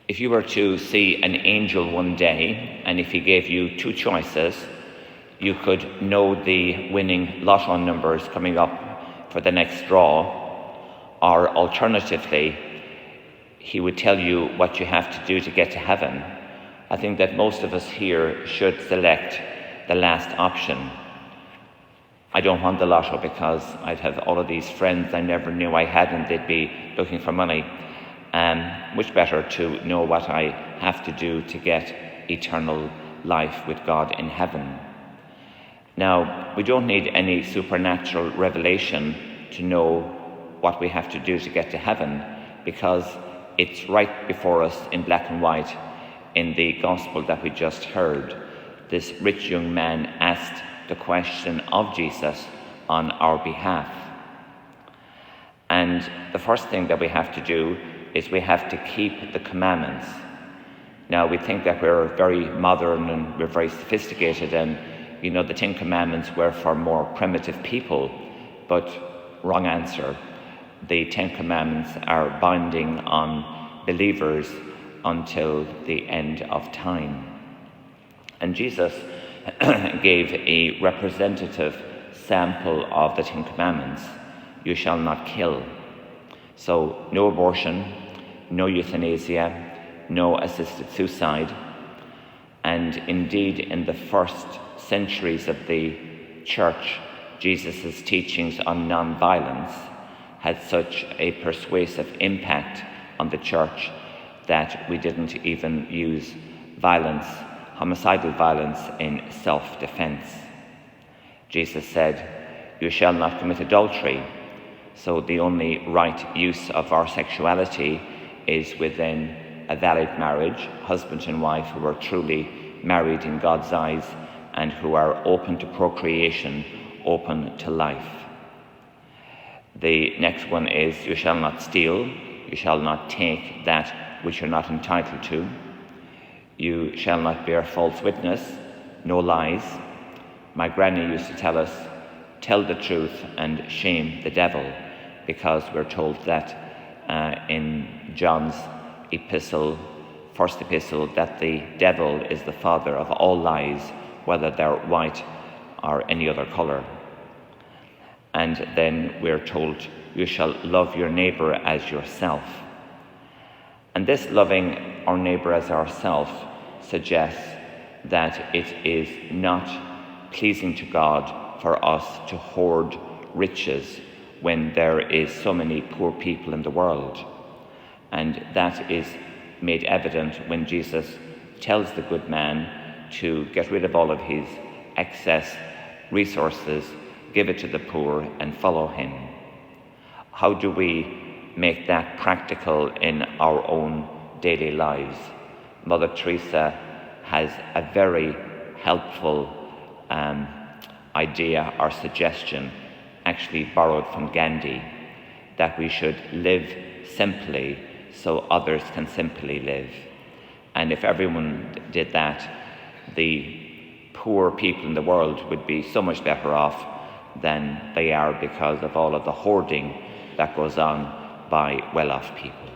If you were to see an angel one day, and if he gave you two choices, you could know the winning lotto numbers coming up for the next draw, or alternatively, he would tell you what you have to do to get to heaven. I think that most of us here should select the last option. I don't want the lotto because I'd have all of these friends I never knew I had, and they'd be looking for money. Much better to know what I have to do to get eternal life with God in heaven. Now, we don't need any supernatural revelation to know what we have to do to get to heaven, because it's right before us in black and white in the gospel that we just heard. This rich young man asked the question of Jesus on our behalf. And the first thing that we have to do is we have to keep the commandments. Now, we think that we're very modern and we're very sophisticated, and the 10 Commandments were for more primitive people, but wrong answer. The 10 Commandments are binding on believers until the end of time. And Jesus gave a representative sample of the 10 Commandments. You shall not kill. So no abortion, no euthanasia, no assisted suicide. And indeed, in the first centuries of the church, Jesus' teachings on non-violence had such a persuasive impact on the church that we didn't even use violence, homicidal violence, in self-defense. Jesus said, you shall not commit adultery. So the only right use of our sexuality is within a valid marriage, husband and wife who are truly married in God's eyes and who are open to procreation, open to life. The next one is, you shall not steal. You shall not take that which you're not entitled to. You shall not bear false witness, no lies. My granny used to tell us, tell the truth and shame the devil, because we're told that in John's first epistle, that the devil is the father of all lies, whether they're white or any other colour. And then we're told, you shall love your neighbour as yourself. And this loving our neighbour as ourself suggests that it is not pleasing to God for us to hoard riches when there is so many poor people in the world. And that is made evident when Jesus tells the good man to get rid of all of his excess resources, give it to the poor, and follow him. How do we make that practical in our own daily lives? Mother Teresa has a very helpful idea or suggestion, actually borrowed from Gandhi, that we should live simply so others can simply live. And if everyone did that, the poor people in the world would be so much better off than they are because of all of the hoarding that goes on by well-off people.